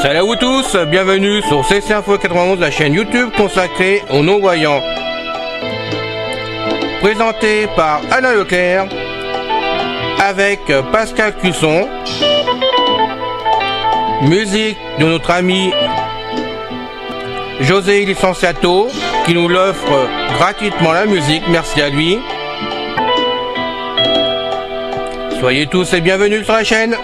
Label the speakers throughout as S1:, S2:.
S1: Salut à vous tous, bienvenue sur CC Info 91, la chaîne YouTube consacrée aux non-voyants. Présenté par Alain Leclerc, avec Pascal Cusson. Musique de notre ami José Licenciato, qui nous l'offre gratuitement la musique, merci à lui. Soyez tous et bienvenus sur la chaîne.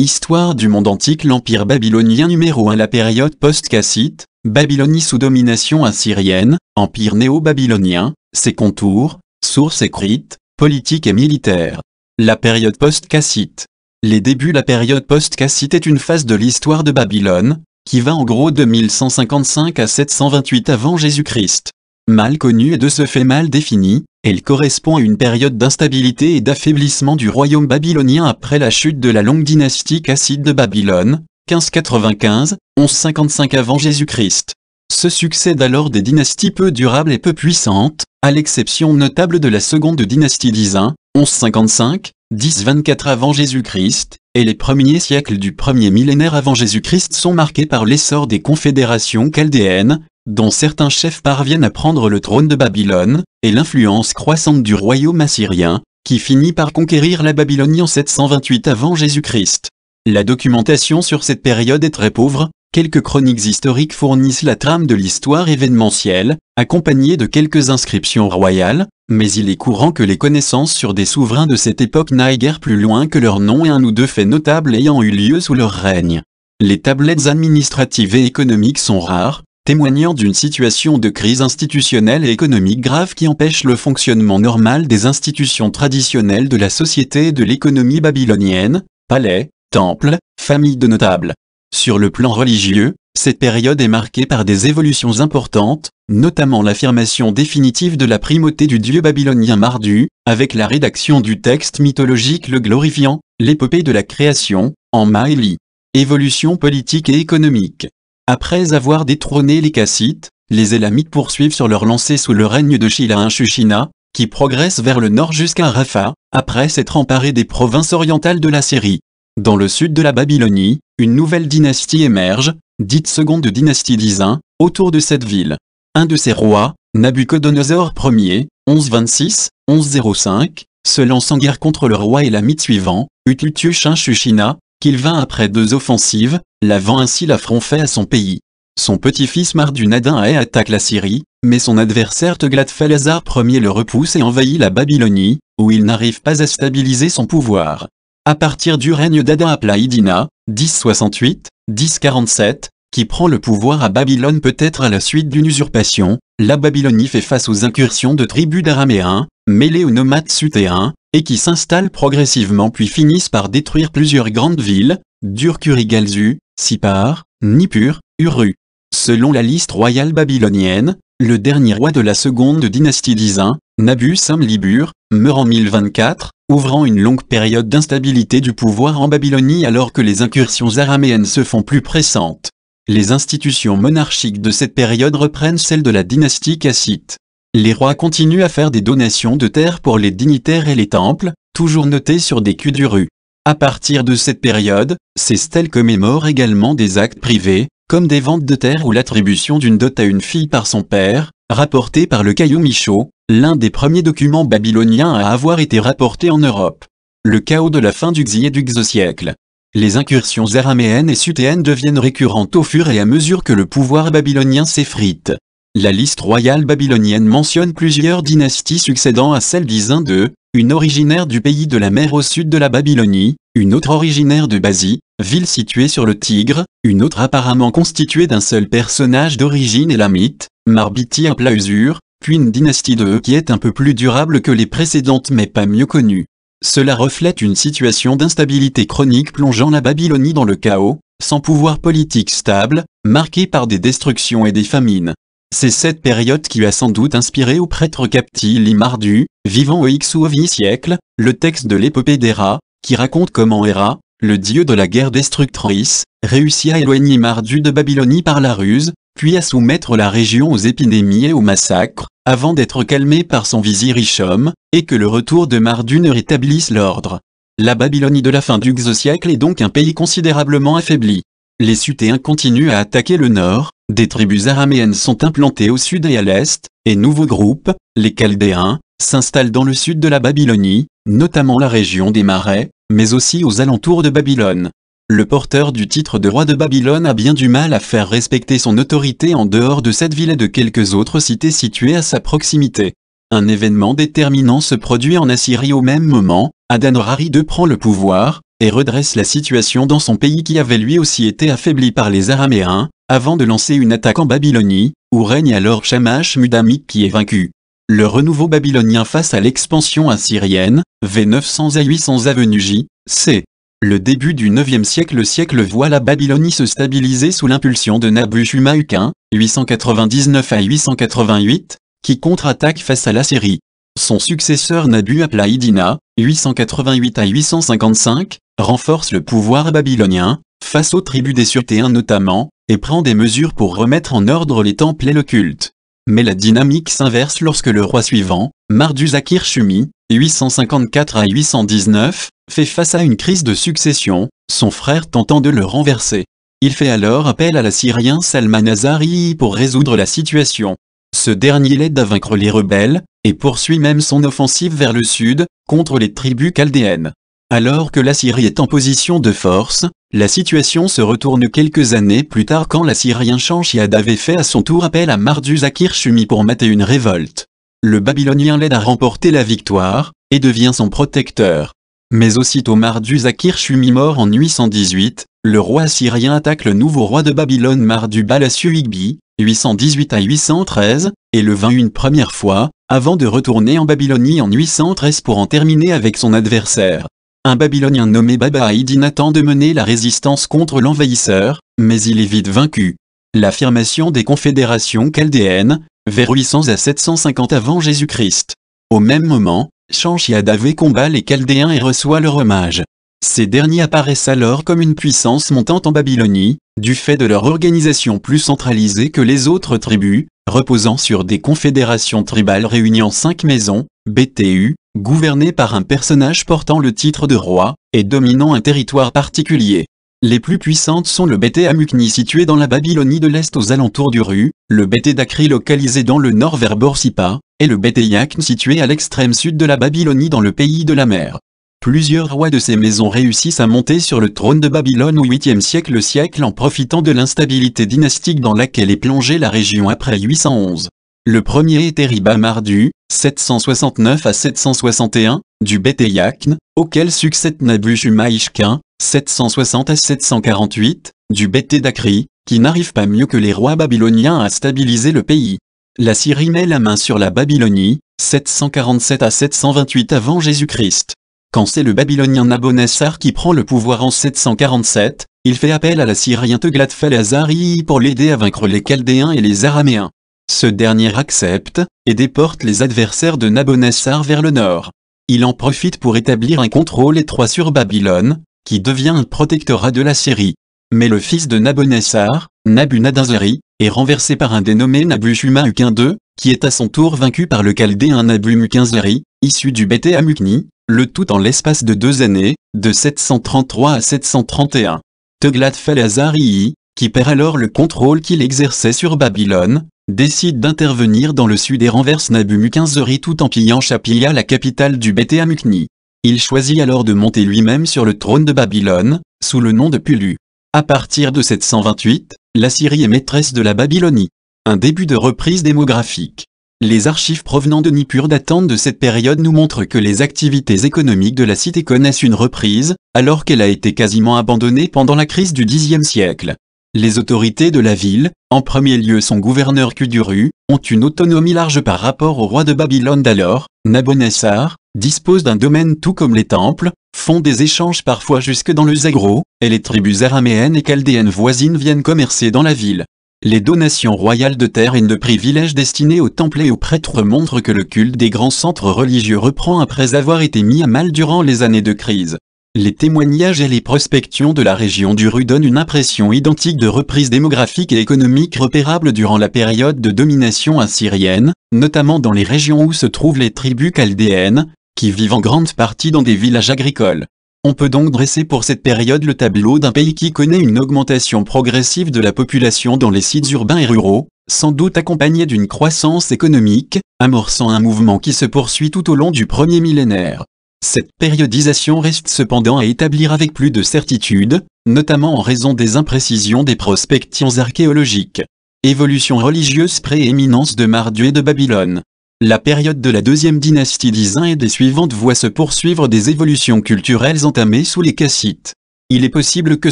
S2: Histoire du monde antique. L'Empire babylonien numéro 1. La période post-cassite, Babylonie sous domination assyrienne, Empire néo-babylonien, ses contours, sources écrites, politiques et militaires. La période post-cassite. Les débuts. La période post-cassite est une phase de l'histoire de Babylone, qui va en gros de 1155 à 728 avant Jésus-Christ. Mal connue et de ce fait mal définie, elle correspond à une période d'instabilité et d'affaiblissement du royaume babylonien après la chute de la longue dynastie cassite de Babylone, 1595-1155 avant Jésus-Christ. Se succèdent alors des dynasties peu durables et peu puissantes, à l'exception notable de la seconde dynastie d'Isin, 1155-1024 avant Jésus-Christ, et les premiers siècles du premier millénaire avant Jésus-Christ sont marqués par l'essor des confédérations chaldéennes, dont certains chefs parviennent à prendre le trône de Babylone, et l'influence croissante du royaume assyrien, qui finit par conquérir la Babylonie en 728 avant Jésus-Christ. La documentation sur cette période est très pauvre, quelques chroniques historiques fournissent la trame de l'histoire événementielle, accompagnée de quelques inscriptions royales, mais il est courant que les connaissances sur des souverains de cette époque n'aillent guère plus loin que leur nom et un ou deux faits notables ayant eu lieu sous leur règne. Les tablettes administratives et économiques sont rares, témoignant d'une situation de crise institutionnelle et économique grave qui empêche le fonctionnement normal des institutions traditionnelles de la société et de l'économie babylonienne, palais, temples, familles de notables. Sur le plan religieux, cette période est marquée par des évolutions importantes, notamment l'affirmation définitive de la primauté du dieu babylonien Mardu, avec la rédaction du texte mythologique le glorifiant, l'épopée de la création, en Maélie. Évolution politique et économique. Après avoir détrôné les Kassites, les Élamites poursuivent sur leur lancée sous le règne de Shila-Shushina, qui progresse vers le nord jusqu'à Rafah, après s'être emparé des provinces orientales de la Syrie. Dans le sud de la Babylonie, une nouvelle dynastie émerge, dite seconde dynastie d'Isin, autour de cette ville. Un de ses rois, Nabuchodonosor Ier, 1126-1105, se lance en guerre contre le roi élamite suivant, Utlutushun-Shushina, qu'il vainc après 2 offensives, lavant ainsi l'affront fait à son pays. Son petit-fils Mardunadin attaque la Syrie, mais son adversaire Teglath-Phalazar Ier le repousse et envahit la Babylonie, où il n'arrive pas à stabiliser son pouvoir. À partir du règne d'Adha-Apla-Iddina, 1068-1047, qui prend le pouvoir à Babylone peut-être à la suite d'une usurpation, la Babylonie fait face aux incursions de tribus d'Araméens, mêlés aux nomades sutéens, et qui s'installent progressivement puis finissent par détruire plusieurs grandes villes, Dur-Kurigalzu, Sippar, Nippur, Uru. Selon la liste royale babylonienne, le dernier roi de la seconde dynastie d'Isin, Nabu-Samlibur, meurt en 1024, ouvrant une longue période d'instabilité du pouvoir en Babylonie alors que les incursions araméennes se font plus pressantes. Les institutions monarchiques de cette période reprennent celles de la dynastie cassite. Les rois continuent à faire des donations de terres pour les dignitaires et les temples, toujours notés sur des culs d'Uru. À partir de cette période, ces stèles commémorent également des actes privés, comme des ventes de terres ou l'attribution d'une dot à une fille par son père, rapporté par le Caillou Michaud, l'un des premiers documents babyloniens à avoir été rapporté en Europe. Le chaos de la fin du Xi et du Xosiècle. Les incursions araméennes et sutéennes deviennent récurrentes au fur et à mesure que le pouvoir babylonien s'effrite. La liste royale babylonienne mentionne plusieurs dynasties succédant à celle d'Isin II, une originaire du pays de la mer au sud de la Babylonie, une autre originaire de Basie, ville située sur le Tigre, une autre apparemment constituée d'un seul personnage d'origine élamite, Marbiti-Apla-Usur, puis une dynastie de qui est un peu plus durable que les précédentes mais pas mieux connue. Cela reflète une situation d'instabilité chronique plongeant la Babylonie dans le chaos, sans pouvoir politique stable, marquée par des destructions et des famines. C'est cette période qui a sans doute inspiré au prêtre Kaptili Mardu, vivant au X ou au V siècle, le texte de l'épopée d'Héra, qui raconte comment Héra, le dieu de la guerre destructrice, réussit à éloigner Mardu de Babylonie par la ruse, puis à soumettre la région aux épidémies et aux massacres, avant d'être calmé par son vizir Ishom, et que le retour de Mardu ne rétablisse l'ordre. La Babylonie de la fin du X siècle est donc un pays considérablement affaibli. Les Sutéens continuent à attaquer le nord, des tribus araméennes sont implantées au sud et à l'est, et nouveaux groupes, les Chaldéens, s'installent dans le sud de la Babylonie, notamment la région des Marais, mais aussi aux alentours de Babylone. Le porteur du titre de roi de Babylone a bien du mal à faire respecter son autorité en dehors de cette ville et de quelques autres cités situées à sa proximité. Un événement déterminant se produit en Assyrie au même moment, Adan-Rari II prend le pouvoir, et redresse la situation dans son pays qui avait lui aussi été affaibli par les Araméens, avant de lancer une attaque en Babylonie, où règne alors Shamash-Mudammiq qui est vaincu. Le renouveau babylonien face à l'expansion assyrienne, v 900 à 800 avenue J, c. Le début du IXe siècle voit la Babylonie se stabiliser sous l'impulsion de Nabu-Shumahukin, 899 à 888, qui contre-attaque face à l'Assyrie. Son successeur Nabu-Apla-iddina, 888 à 855, renforce le pouvoir babylonien, face aux tribus des Sutéens notamment, et prend des mesures pour remettre en ordre les temples et le culte. Mais la dynamique s'inverse lorsque le roi suivant, Marduk-Shumi, 854 à 819, fait face à une crise de succession, son frère tentant de le renverser. Il fait alors appel à l'Assyrien Salmanasar-I pour résoudre la situation. Ce dernier l'aide à vaincre les rebelles, et poursuit même son offensive vers le sud, contre les tribus chaldéennes. Alors que l'Assyrie est en position de force, la situation se retourne quelques années plus tard quand l'Assyrien Shamshi-Adad fait à son tour appel à Marduk-Shumi pour mater une révolte. Le Babylonien l'aide à remporter la victoire, et devient son protecteur. Mais aussitôt Marduk-Shumi mort en 818, le roi assyrien attaque le nouveau roi de Babylone Marduk-Balassu-Igbi, 818 à 813, et le vainc une première fois, avant de retourner en Babylonie en 813 pour en terminer avec son adversaire. Un Babylonien nommé Baba-Iddina tente de mener la résistance contre l'envahisseur, mais il est vite vaincu. L'affirmation des confédérations chaldéennes, vers 800 à 750 avant Jésus-Christ. Au même moment, Shamshi-Adad combat les Chaldéens et reçoit leur hommage. Ces derniers apparaissent alors comme une puissance montante en Babylonie, du fait de leur organisation plus centralisée que les autres tribus, reposant sur des confédérations tribales réunies en 5 maisons, BTU, gouvernées par un personnage portant le titre de roi, et dominant un territoire particulier. Les plus puissantes sont le Bété Amukni situé dans la Babylonie de l'Est aux alentours du Ru, le Bété Dakri localisé dans le nord vers Boursipa, et le Bété Yakn situé à l'extrême sud de la Babylonie dans le pays de la mer. Plusieurs rois de ces maisons réussissent à monter sur le trône de Babylone au 8e siècle en profitant de l'instabilité dynastique dans laquelle est plongée la région après 811. Le premier est Eriba Mardu, 769 à 761, du Bété Yakn, auquel succède Nabu-Shumaishkin, 760 à 748, du Bété Dakri, qui n'arrive pas mieux que les rois babyloniens à stabiliser le pays. La Syrie met la main sur la Babylonie, 747 à 728 avant Jésus-Christ. Quand c'est le Babylonien Nabonassar qui prend le pouvoir en 747, il fait appel à l'Assyrien Teglath-Phalazar-I pour l'aider à vaincre les Chaldéens et les Araméens. Ce dernier accepte, et déporte les adversaires de Nabonassar vers le nord. Il en profite pour établir un contrôle étroit sur Babylone, qui devient un protectorat de la Syrie. Mais le fils de Nabonassar, Nabu-Nadazari, est renversé par un dénommé Nabu-Shumahukin II, qui est à son tour vaincu par le Chaldéen Nabu-Mukinzari, issu du Bété Amukni, le tout en l'espace de 2 années, de 733 à 731. Teglath-Phalazar-I, qui perd alors le contrôle qu'il exerçait sur Babylone, décide d'intervenir dans le sud et renverse Nabu-Mukinzari tout en pillant Shapia, la capitale du Bété Amukni. Il choisit alors de monter lui-même sur le trône de Babylone, sous le nom de Pulu. À partir de 728, la Syrie est maîtresse de la Babylonie. Un début de reprise démographique. Les archives provenant de Nippur datant de cette période nous montrent que les activités économiques de la cité connaissent une reprise, alors qu'elle a été quasiment abandonnée pendant la crise du Xe siècle. Les autorités de la ville, en premier lieu son gouverneur Kuduru, ont une autonomie large par rapport au roi de Babylone d'alors, Nabonassar, disposent d'un domaine tout comme les temples, font des échanges parfois jusque dans le Zagros, et les tribus araméennes et chaldéennes voisines viennent commercer dans la ville. Les donations royales de terres et de privilèges destinés aux temples et aux prêtres montrent que le culte des grands centres religieux reprend après avoir été mis à mal durant les années de crise. Les témoignages et les prospections de la région d'Uru donnent une impression identique de reprise démographique et économique repérable durant la période de domination assyrienne, notamment dans les régions où se trouvent les tribus chaldéennes, qui vivent en grande partie dans des villages agricoles. On peut donc dresser pour cette période le tableau d'un pays qui connaît une augmentation progressive de la population dans les sites urbains et ruraux, sans doute accompagnée d'une croissance économique, amorçant un mouvement qui se poursuit tout au long du premier millénaire. Cette périodisation reste cependant à établir avec plus de certitude, notamment en raison des imprécisions des prospections archéologiques. Évolution religieuse prééminence de Marduk et de Babylone. La période de la deuxième dynastie d'Isin et des suivantes voit se poursuivre des évolutions culturelles entamées sous les Kassites. Il est possible que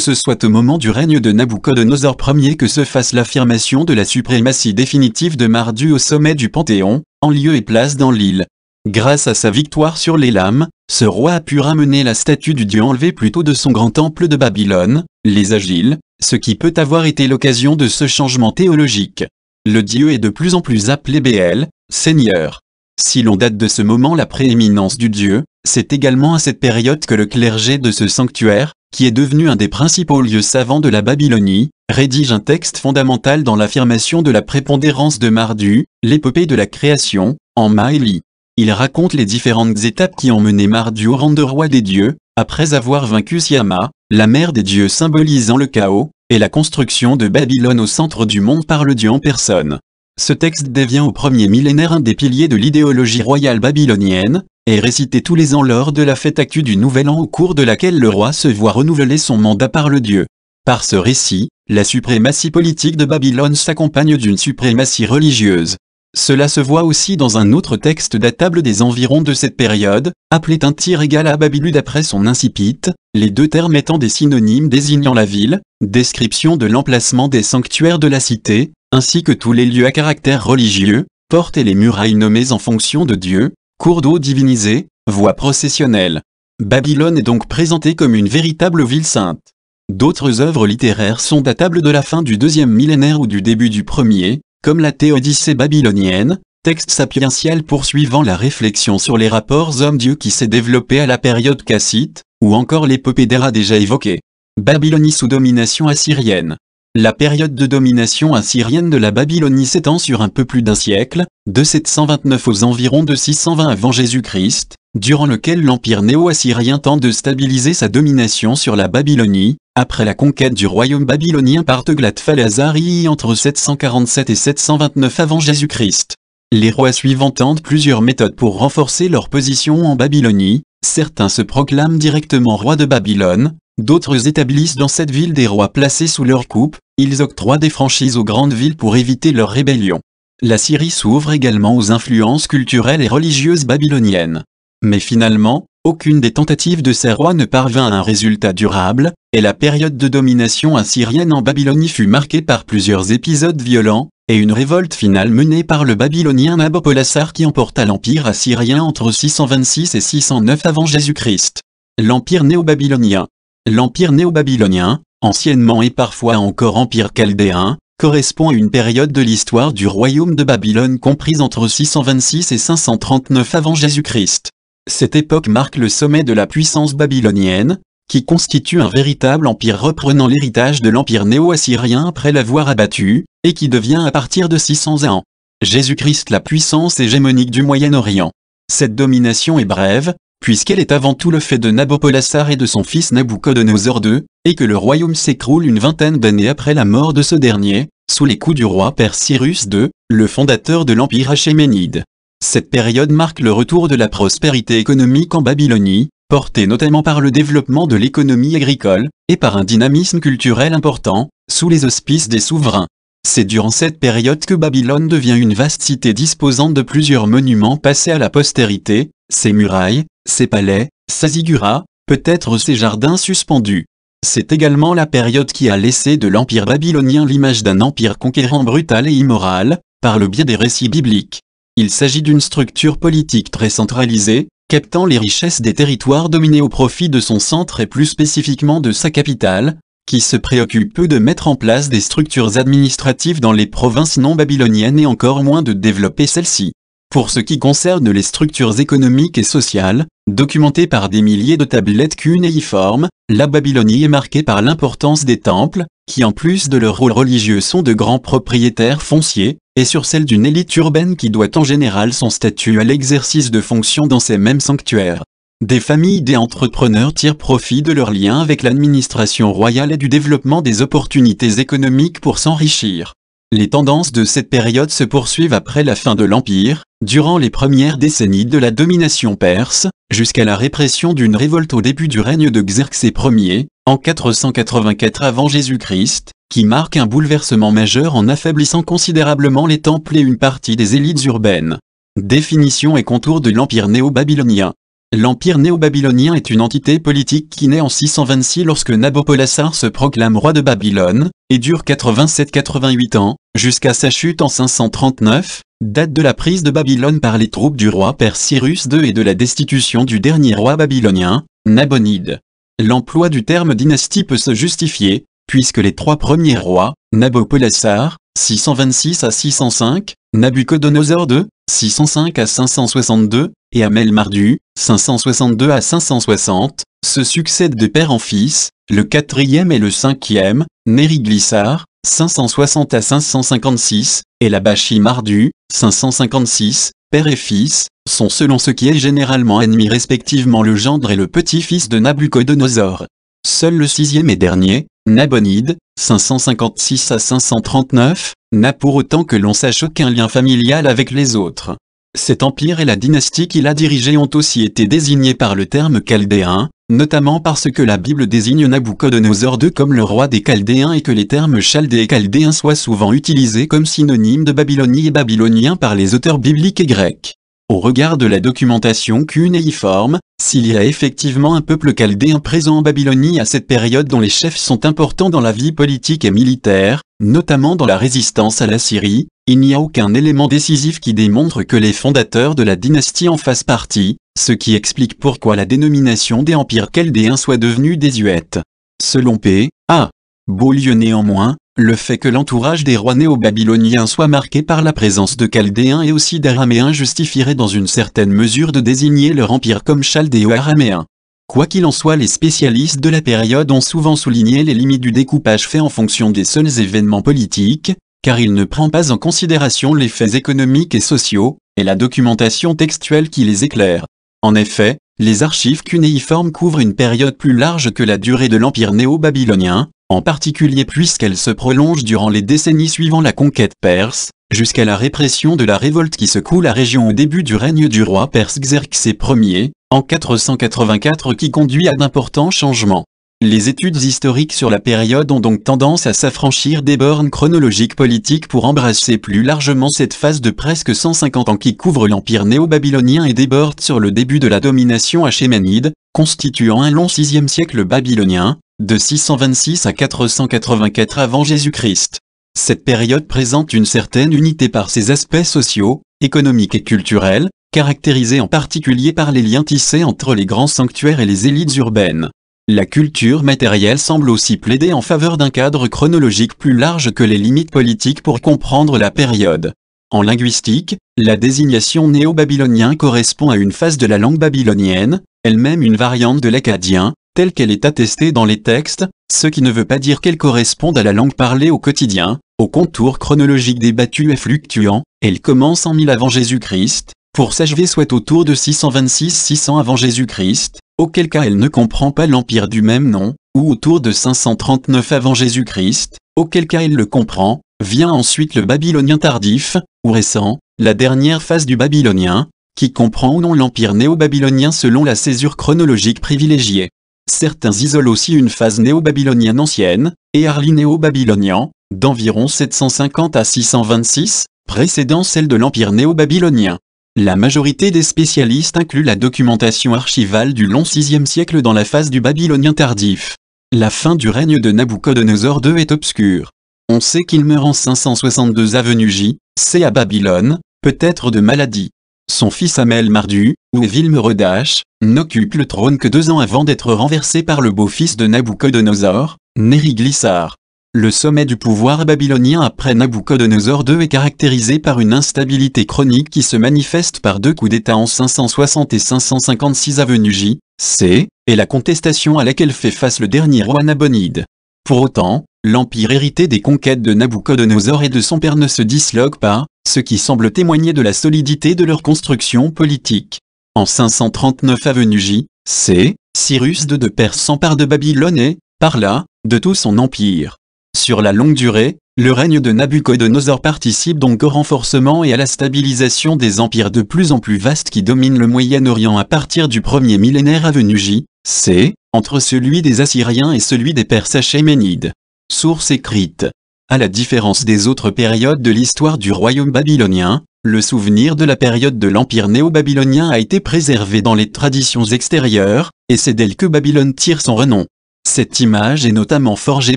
S2: ce soit au moment du règne de Nabuchodonosor Ier que se fasse l'affirmation de la suprématie définitive de Marduk au sommet du Panthéon, en lieu et place dans l'île. Grâce à sa victoire sur l'Élam, ce roi a pu ramener la statue du dieu enlevé plus tôt de son grand temple de Babylone, les Agiles, ce qui peut avoir été l'occasion de ce changement théologique. Le dieu est de plus en plus appelé Béel, Seigneur. Si l'on date de ce moment la prééminence du dieu, c'est également à cette période que le clergé de ce sanctuaire, qui est devenu un des principaux lieux savants de la Babylonie, rédige un texte fondamental dans l'affirmation de la prépondérance de Marduk, l'épopée de la création, en Maélie. Il raconte les différentes étapes qui ont mené Marduk au rang de roi des dieux, après avoir vaincu Siama, la mère des dieux symbolisant le chaos, et la construction de Babylone au centre du monde par le dieu en personne. Ce texte devient au premier millénaire un des piliers de l'idéologie royale babylonienne, et récité tous les ans lors de la fête actu du Nouvel An au cours de laquelle le roi se voit renouveler son mandat par le dieu. Par ce récit, la suprématie politique de Babylone s'accompagne d'une suprématie religieuse. Cela se voit aussi dans un autre texte datable des environs de cette période, appelé un tir égal à Babylu d'après son incipit, les deux termes étant des synonymes désignant la ville, description de l'emplacement des sanctuaires de la cité, ainsi que tous les lieux à caractère religieux, portes et les murailles nommées en fonction de Dieu, cours d'eau divinisés, voies processionnelles. Babylone est donc présentée comme une véritable ville sainte. D'autres œuvres littéraires sont datables de la fin du deuxième millénaire ou du début du premier, comme la Théodicée babylonienne, texte sapientiel poursuivant la réflexion sur les rapports homme-dieu qui s'est développé à la période cassite, ou encore l'épopée d'Héra déjà évoquée. Babylonie sous domination assyrienne. La période de domination assyrienne de la Babylonie s'étend sur un peu plus d'un siècle, de 729 aux environs de 620 avant Jésus-Christ, durant lequel l'empire néo-assyrien tente de stabiliser sa domination sur la Babylonie, après la conquête du royaume babylonien par Teglath-Phalazar I entre 747 et 729 avant Jésus-Christ. Les rois suivants tentent plusieurs méthodes pour renforcer leur position en Babylonie, certains se proclament directement rois de Babylone, d'autres établissent dans cette ville des rois placés sous leur coupe, ils octroient des franchises aux grandes villes pour éviter leur rébellion. La Syrie s'ouvre également aux influences culturelles et religieuses babyloniennes. Mais finalement, aucune des tentatives de ces rois ne parvint à un résultat durable, et la période de domination assyrienne en Babylonie fut marquée par plusieurs épisodes violents, et une révolte finale menée par le babylonien Nabopolassar qui emporta l'empire assyrien entre 626 et 609 avant Jésus-Christ. L'empire néo-babylonien. L'empire néo-babylonien, anciennement et parfois encore empire chaldéen, correspond à une période de l'histoire du royaume de Babylone comprise entre 626 et 539 avant Jésus-Christ. Cette époque marque le sommet de la puissance babylonienne, qui constitue un véritable empire reprenant l'héritage de l'empire néo-assyrien après l'avoir abattu, et qui devient à partir de 600 ans. Jésus-Christ la puissance hégémonique du Moyen-Orient. Cette domination est brève, puisqu'elle est avant tout le fait de Nabopolassar et de son fils Nabuchodonosor II, et que le royaume s'écroule une vingtaine d'années après la mort de ce dernier, sous les coups du roi perse Cyrus II, le fondateur de l'empire achéménide. Cette période marque le retour de la prospérité économique en Babylonie, portée notamment par le développement de l'économie agricole, et par un dynamisme culturel important, sous les auspices des souverains. C'est durant cette période que Babylone devient une vaste cité disposant de plusieurs monuments passés à la postérité, ses murailles, ses palais, sa ziggurat, peut-être ses jardins suspendus. C'est également la période qui a laissé de l'empire babylonien l'image d'un empire conquérant brutal et immoral, par le biais des récits bibliques. Il s'agit d'une structure politique très centralisée, captant les richesses des territoires dominés au profit de son centre et plus spécifiquement de sa capitale, qui se préoccupe peu de mettre en place des structures administratives dans les provinces non babyloniennes et encore moins de développer celles-ci. Pour ce qui concerne les structures économiques et sociales, documentées par des milliers de tablettes cunéiformes, la Babylonie est marquée par l'importance des temples, qui en plus de leur rôle religieux sont de grands propriétaires fonciers, et sur celle d'une élite urbaine qui doit en général son statut à l'exercice de fonctions dans ces mêmes sanctuaires. Des familles des entrepreneurs tirent profit de leurs liens avec l'administration royale et du développement des opportunités économiques pour s'enrichir. Les tendances de cette période se poursuivent après la fin de l'Empire, durant les premières décennies de la domination perse, jusqu'à la répression d'une révolte au début du règne de Xerxès Ier, en 484 avant Jésus-Christ, qui marque un bouleversement majeur en affaiblissant considérablement les temples et une partie des élites urbaines. Définition et contours de l'Empire néo-babylonien. L'Empire néo-babylonien est une entité politique qui naît en 626 lorsque Nabopolassar se proclame roi de Babylone, et dure 87-88 ans, jusqu'à sa chute en 539, date de la prise de Babylone par les troupes du roi perse Cyrus II et de la destitution du dernier roi babylonien, Nabonide. L'emploi du terme dynastie peut se justifier, puisque les trois premiers rois, Nabopolassar, 626 à 605, Nabuchodonosor II, 605 à 562, et Amel-Mardu, 562 à 560, se succèdent de père en fils, le quatrième et le cinquième, Nériglissar, 560 à 556, et Labashi-Mardu, 556, père et fils, sont selon ce qui est généralement admis respectivement le gendre et le petit-fils de Nabuchodonosor. Seul le sixième et dernier, Nabonide, 556 à 539, n'a pour autant que l'on sache aucun lien familial avec les autres. Cet empire et la dynastie qu'il a dirigée ont aussi été désignés par le terme chaldéen, notamment parce que la Bible désigne Nabuchodonosor II comme le roi des Chaldéens et que les termes chaldé et chaldéen soient souvent utilisés comme synonymes de Babylonie et babylonien par les auteurs bibliques et grecs. Au regard de la documentation cunéiforme, s'il y a effectivement un peuple chaldéen présent en Babylonie à cette période dont les chefs sont importants dans la vie politique et militaire, notamment dans la résistance à la Syrie, il n'y a aucun élément décisif qui démontre que les fondateurs de la dynastie en fassent partie, ce qui explique pourquoi la dénomination des empires chaldéens soit devenue désuète. Selon P. A. Beaulieu néanmoins, le fait que l'entourage des rois néo-babyloniens soit marqué par la présence de Chaldéens et aussi d'Araméens justifierait dans une certaine mesure de désigner leur empire comme chaldéo-araméen. Quoi qu'il en soit, les spécialistes de la période ont souvent souligné les limites du découpage fait en fonction des seuls événements politiques, car il ne prend pas en considération les faits économiques et sociaux, et la documentation textuelle qui les éclaire. En effet, les archives cunéiformes couvrent une période plus large que la durée de l'empire néo-babylonien, en particulier puisqu'elle se prolonge durant les décennies suivant la conquête perse, jusqu'à la répression de la révolte qui secoue la région au début du règne du roi perse Xerxès Ier, en 484 qui conduit à d'importants changements. Les études historiques sur la période ont donc tendance à s'affranchir des bornes chronologiques politiques pour embrasser plus largement cette phase de presque 150 ans qui couvre l'empire néo-babylonien et déborde sur le début de la domination achéménide, constituant un long 6e siècle babylonien, de 626 à 484 avant Jésus-Christ. Cette période présente une certaine unité par ses aspects sociaux, économiques et culturels, caractérisés en particulier par les liens tissés entre les grands sanctuaires et les élites urbaines. La culture matérielle semble aussi plaider en faveur d'un cadre chronologique plus large que les limites politiques pour comprendre la période. En linguistique, la désignation néo-babylonien correspond à une phase de la langue babylonienne, elle-même une variante de l'akkadien, telle qu'elle est attestée dans les textes, ce qui ne veut pas dire qu'elle corresponde à la langue parlée au quotidien, au contour chronologique débattu et fluctuant. Elle commence en 1000 avant Jésus-Christ, pour s'achever soit autour de 626-600 avant Jésus-Christ, auquel cas elle ne comprend pas l'empire du même nom, ou autour de 539 avant Jésus-Christ, auquel cas elle le comprend. Vient ensuite le babylonien tardif, ou récent, la dernière phase du babylonien, qui comprend ou non l'empire néo-babylonien selon la césure chronologique privilégiée. Certains isolent aussi une phase néo-babylonienne ancienne, Éarli néo-babylonien, d'environ 750 à 626, précédant celle de l'empire néo-babylonien. La majorité des spécialistes incluent la documentation archivale du long 6e siècle dans la phase du babylonien tardif. La fin du règne de Nabuchodonosor II est obscure. On sait qu'il meurt en 562 avenue J, C à Babylone, peut-être de maladie. Son fils Amel-Mardu, ou Evil-Merodach, n'occupe le trône que 2 ans avant d'être renversé par le beau-fils de Nabuchodonosor, Nériglissar. Le sommet du pouvoir babylonien après Nabuchodonosor II est caractérisé par une instabilité chronique qui se manifeste par 2 coups d'État en 560 et 556 avenue J, C, et la contestation à laquelle fait face le dernier roi Nabonide. Pour autant, l'empire hérité des conquêtes de Nabuchodonosor et de son père ne se disloque pas, ce qui semble témoigner de la solidité de leur construction politique. En 539 avenue J, C, Cyrus II de Perse s'empare de Babylone et, par là, de tout son empire. Sur la longue durée, le règne de Nabuchodonosor participe donc au renforcement et à la stabilisation des empires de plus en plus vastes qui dominent le Moyen-Orient à partir du premier millénaire avenue J, C, entre celui des Assyriens et celui des Perses achéménides. Source écrite. À la différence des autres périodes de l'histoire du royaume babylonien, le souvenir de la période de l'empire néo-babylonien a été préservé dans les traditions extérieures, et c'est d'elle que Babylone tire son renom. Cette image est notamment forgée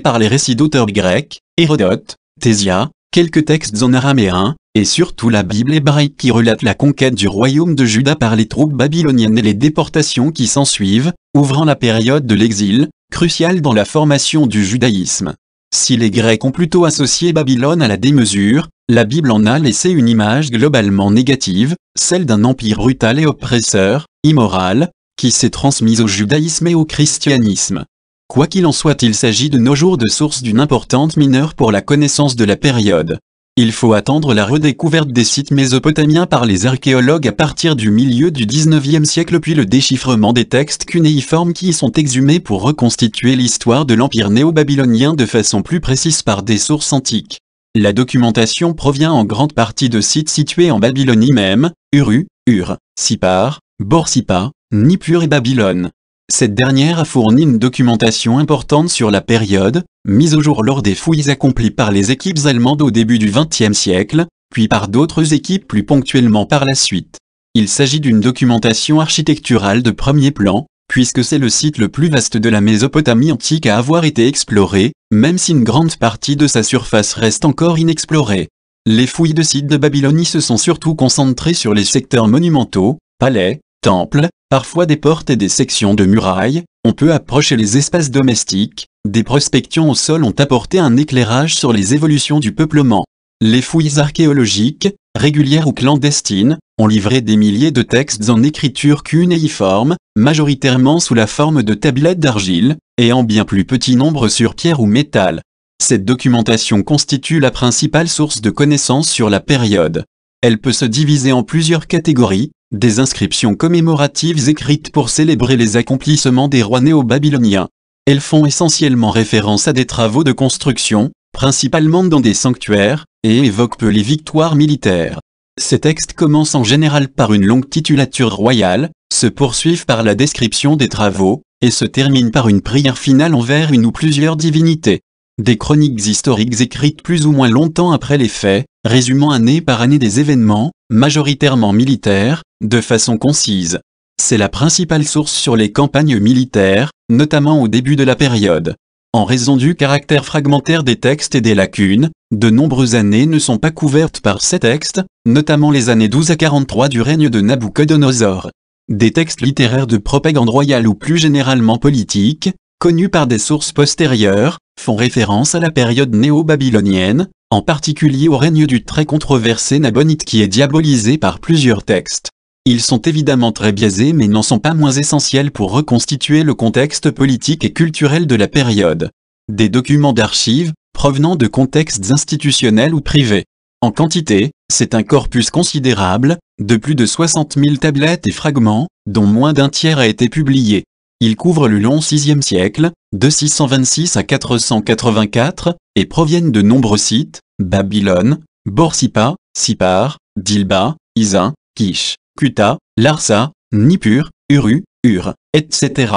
S2: par les récits d'auteurs grecs, Hérodote, Ctésia, quelques textes en araméen, et surtout la Bible hébraïque qui relate la conquête du royaume de Juda par les troupes babyloniennes et les déportations qui s'ensuivent, ouvrant la période de l'exil, cruciale dans la formation du judaïsme. Si les Grecs ont plutôt associé Babylone à la démesure, la Bible en a laissé une image globalement négative, celle d'un empire brutal et oppresseur, immoral, qui s'est transmise au judaïsme et au christianisme. Quoi qu'il en soit, il s'agit de nos jours de source d'une importante mineure pour la connaissance de la période. Il faut attendre la redécouverte des sites mésopotamiens par les archéologues à partir du milieu du XIXe siècle puis le déchiffrement des textes cunéiformes qui y sont exhumés pour reconstituer l'histoire de l'empire néo-babylonien de façon plus précise par des sources antiques. La documentation provient en grande partie de sites situés en Babylonie même, Uru, Ur, Sipar, Borsippa, Nippur et Babylone. Cette dernière a fourni une documentation importante sur la période, mise au jour lors des fouilles accomplies par les équipes allemandes au début du XXe siècle, puis par d'autres équipes plus ponctuellement par la suite. Il s'agit d'une documentation architecturale de premier plan, puisque c'est le site le plus vaste de la Mésopotamie antique à avoir été exploré, même si une grande partie de sa surface reste encore inexplorée. Les fouilles de sites de Babylonie se sont surtout concentrées sur les secteurs monumentaux, palais, temples, parfois des portes et des sections de murailles. On peut approcher les espaces domestiques. Des prospections au sol ont apporté un éclairage sur les évolutions du peuplement. Les fouilles archéologiques, régulières ou clandestines, ont livré des milliers de textes en écriture cunéiforme, majoritairement sous la forme de tablettes d'argile, et en bien plus petit nombre sur pierre ou métal. Cette documentation constitue la principale source de connaissances sur la période. Elle peut se diviser en plusieurs catégories. Des inscriptions commémoratives écrites pour célébrer les accomplissements des rois néo-babyloniens. Elles font essentiellement référence à des travaux de construction, principalement dans des sanctuaires, et évoquent peu les victoires militaires. Ces textes commencent en général par une longue titulature royale, se poursuivent par la description des travaux, et se terminent par une prière finale envers une ou plusieurs divinités. Des chroniques historiques écrites plus ou moins longtemps après les faits, résumant année par année des événements, majoritairement militaires, de façon concise. C'est la principale source sur les campagnes militaires, notamment au début de la période. En raison du caractère fragmentaire des textes et des lacunes, de nombreuses années ne sont pas couvertes par ces textes, notamment les années 12 à 43 du règne de Nabuchodonosor. Des textes littéraires de propagande royale ou plus généralement politiques, connus par des sources postérieures, font référence à la période néo-babylonienne, en particulier au règne du très controversé Nabonide qui est diabolisé par plusieurs textes. Ils sont évidemment très biaisés mais n'en sont pas moins essentiels pour reconstituer le contexte politique et culturel de la période. Des documents d'archives, provenant de contextes institutionnels ou privés. En quantité, c'est un corpus considérable, de plus de 60 000 tablettes et fragments, dont moins d'un tiers a été publié. Ils couvrent le long VIe siècle, de 626 à 484, et proviennent de nombreux sites, Babylone, Borsippa, Sipar, Dilba, Isa, Kish, Kuta, Larsa, Nippur, Uru, Ur, etc.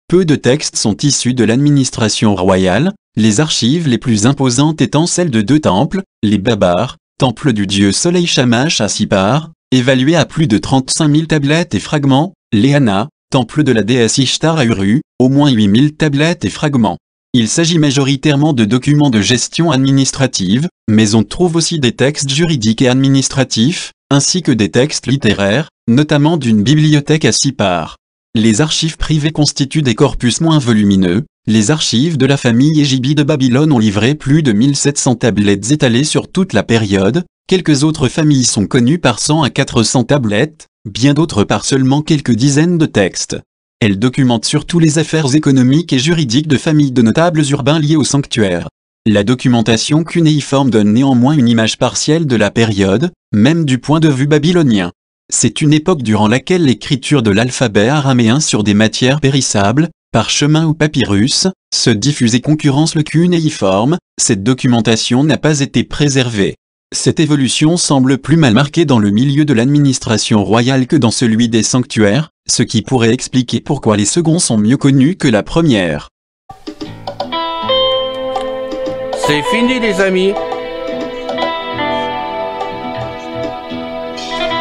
S2: Peu de textes sont issus de l'administration royale, les archives les plus imposantes étant celles de 2 temples, les Babars, temple du dieu soleil Shamash à Sipar, évalué à plus de 35 000 tablettes et fragments, Léana, temple de la déesse Ishtar à Uru, au moins 8 000 tablettes et fragments. Il s'agit majoritairement de documents de gestion administrative, mais on trouve aussi des textes juridiques et administratifs, ainsi que des textes littéraires, notamment d'une bibliothèque à Sipar. Les archives privées constituent des corpus moins volumineux, Les archives de la famille Égibi de Babylone ont livré plus de 1700 tablettes étalées sur toute la période. Quelques autres familles sont connues par 100 à 400 tablettes, bien d'autres par seulement quelques dizaines de textes. Elles documentent surtout les affaires économiques et juridiques de familles de notables urbains liés au sanctuaire. La documentation cunéiforme donne néanmoins une image partielle de la période, même du point de vue babylonien. C'est une époque durant laquelle l'écriture de l'alphabet araméen sur des matières périssables, parchemin ou papyrus, se diffuse et concurrence le cunéiforme. Cette documentation n'a pas été préservée. Cette évolution semble plus mal marquée dans le milieu de l'administration royale que dans celui des sanctuaires, ce qui pourrait expliquer pourquoi les seconds sont mieux connus que la première.
S1: C'est fini les amis.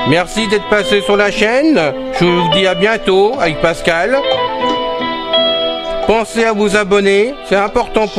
S1: Merci d'être passé sur la chaîne. Je vous dis à bientôt avec Pascal. Pensez à vous abonner, c'est important pour